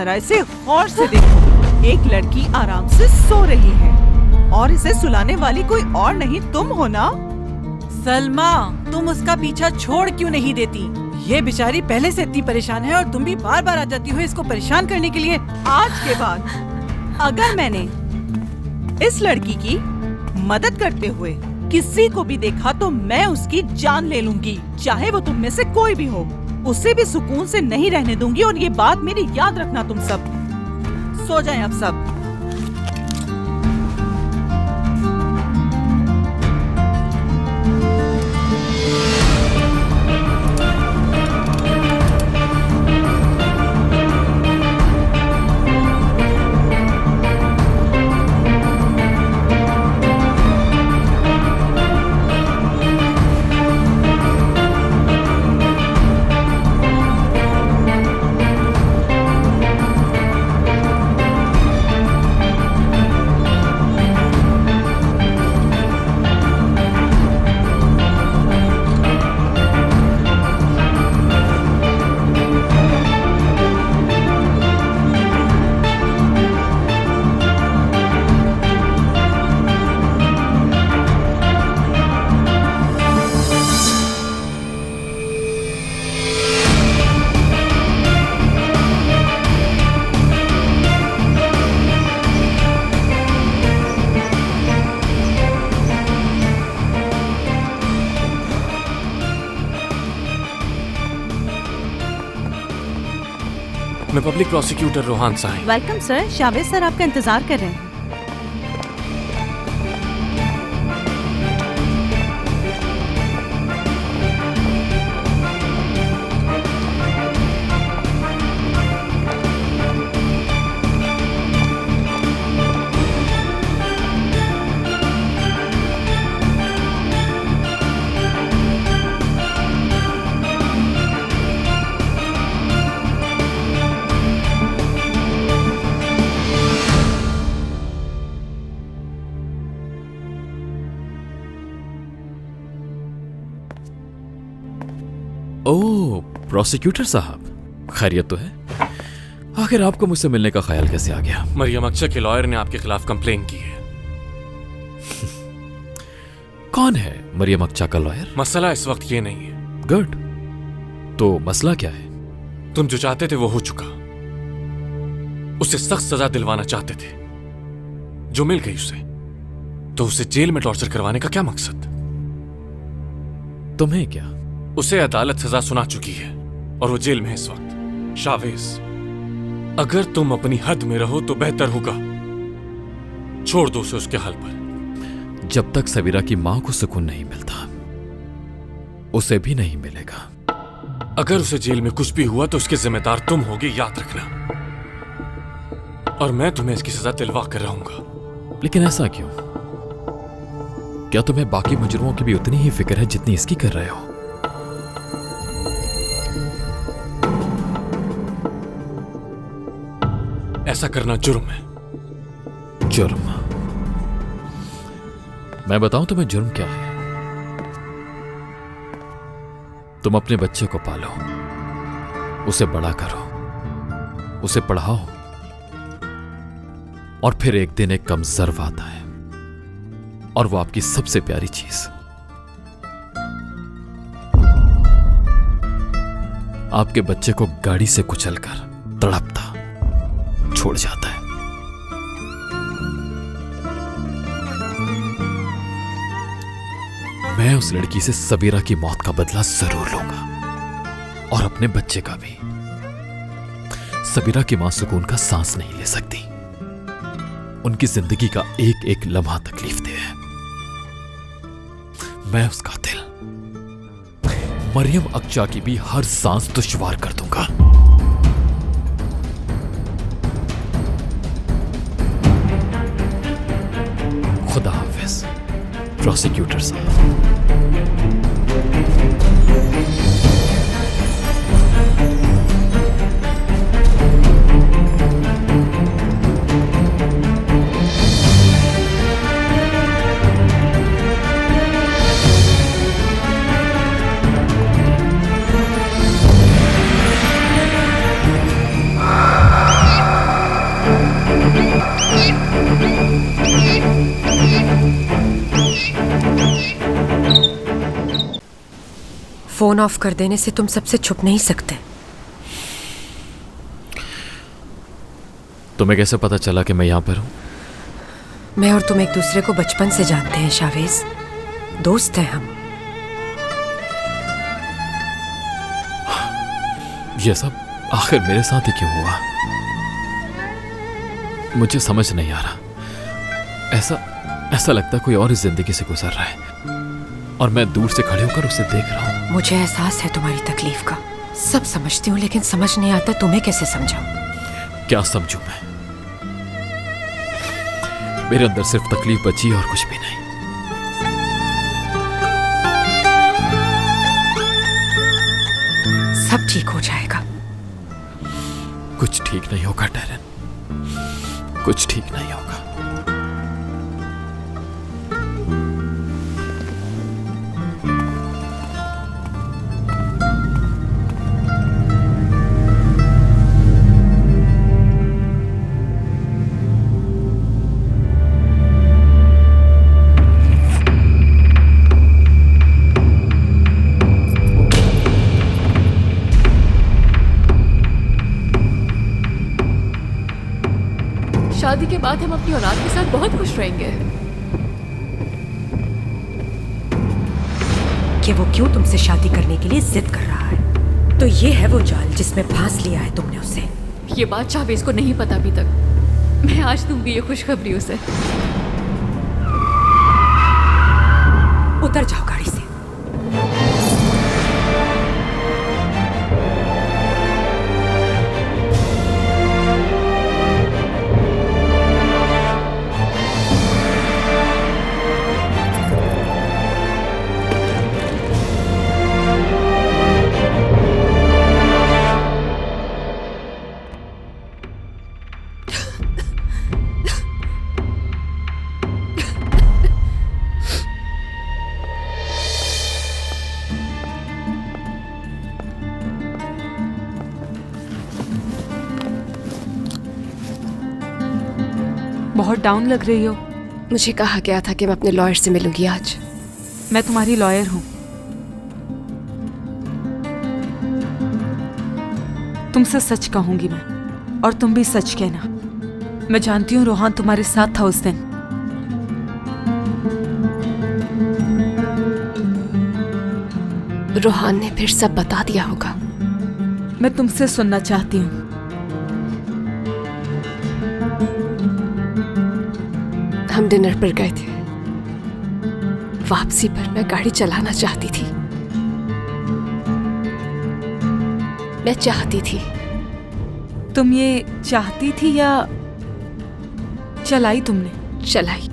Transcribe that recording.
जरा इसे गौर से देखो। एक लड़की आराम से सो रही है और इसे सुलाने वाली कोई और नहीं तुम हो ना? सलमा, तुम उसका पीछा छोड़ क्यों नहीं देती? ये बेचारी पहले से इतनी परेशान है और तुम भी बार बार आ जाती हो इसको परेशान करने के लिए। आज के बाद अगर मैंने इस लड़की की मदद करते हुए किसी को भी देखा तो मैं उसकी जान ले लूंगी, चाहे वो तुम में से कोई भी हो। उसे भी सुकून से नहीं रहने दूंगी और ये बात मेरी याद रखना तुम सब। सो जाएं अब सब। मैं पब्लिक प्रोसिक्यूटर रोहान साहिब। वेलकम सर, शावेद सर आपका इंतजार कर रहे हैं। ओह, प्रोसिक्यूटर साहब, खैरियत तो है? आखिर आपको मुझसे मिलने का ख्याल कैसे आ गया? मरियम अक्चा के लॉयर ने आपके खिलाफ कंप्लेन की है। कौन है मरियम अक्चा का लॉयर? मसला इस वक्त ये नहीं है। गुड, तो मसला क्या है? तुम जो चाहते थे वो हो चुका। उसे सख्त सजा दिलवाना चाहते थे, जो मिल गई उसे, तो उसे जेल में टॉर्चर करवाने का क्या मकसद? तुम्हें क्या? उसे अदालत सजा सुना चुकी है और वो जेल में है इस वक्त। शावेज, अगर तुम अपनी हद में रहो तो बेहतर होगा। छोड़ दो उसे उसके हाल पर। जब तक सबीरा की मां को सुकून नहीं मिलता, उसे भी नहीं मिलेगा। अगर उसे जेल में कुछ भी हुआ तो उसके जिम्मेदार तुम होगे, याद रखना। और मैं तुम्हें इसकी सजा दिलवा कर रहूंगा। लेकिन ऐसा क्यों? क्या तुम्हें बाकी मुजरिमों की भी उतनी ही फिक्र है जितनी इसकी कर रहे हो? ऐसा करना जुर्म है। जुर्म? मैं बताऊं तुम्हें जुर्म क्या है? तुम अपने बच्चे को पालो, उसे बड़ा करो, उसे पढ़ाओ, और फिर एक दिन एक कम ज़र्व आता है और वो आपकी सबसे प्यारी चीज, आपके बच्चे को गाड़ी से कुचलकर तड़पता छोड़ जाता है। मैं उस लड़की से सबीरा की मौत का बदला जरूर लूंगा, और अपने बच्चे का भी। सबीरा की मां सुकून का सांस नहीं ले सकती। उनकी जिंदगी का एक एक लम्हा तकलीफ दे है। मैं उसका दिल, मरियम अक्चा की भी हर सांस दुश्वार कर दूंगा। खुदा हाफिज, प्रोसिक्यूटर साहब। फोन ऑफ कर देने से तुम सबसे छुप नहीं सकते। तुम्हें कैसे पता चला कि मैं यहाँ पर हूँ? मैं और तुम एक दूसरे को बचपन से जानते हैं शावेज, दोस्त हैं हम। ये सब आखिर मेरे साथ ही क्यों हुआ? मुझे समझ नहीं आ रहा। ऐसा लगता कोई और इस जिंदगी से गुजर रहा है और मैं दूर से खड़े होकर उसे देख रहा हूँ। मुझे एहसास है तुम्हारी तकलीफ का, सब समझती हूँ, लेकिन समझ नहीं आता तुम्हें कैसे समझाऊं। क्या समझूं मैं? मेरे अंदर सिर्फ तकलीफ बची और कुछ भी नहीं। सब ठीक हो जाएगा। कुछ ठीक नहीं होगा टैरन, कुछ ठीक नहीं होगा। शादी के बाद हम अपनी औलाद के साथ बहुत खुश रहेंगे। कि वो क्यों तुमसे शादी करने के लिए जिद कर रहा है? तो ये है वो जाल जिसमें फांस लिया है तुमने उसे। ये बात शाहवेज को नहीं पता अभी तक। मैं आज दूंगी ये खुशखबरी उसे। उतर जाओ गाड़ी से। बहुत डाउन लग रही हो। मुझे कहा गया था कि मैं अपने लॉयर से मिलूंगी आज। मैं तुम्हारी लॉयर हूं। तुमसे सच कहूंगी मैं, और तुम भी सच कहना। मैं जानती हूँ रोहान तुम्हारे साथ था उस दिन। रोहान ने फिर सब बता दिया होगा। मैं तुमसे सुनना चाहती हूँ। हम डिनर पर गए थे। वापसी पर मैं गाड़ी चलाना चाहती थी। मैं चाहती थी। तुम ये चाहती थी या चलाई तुमने? चलाई।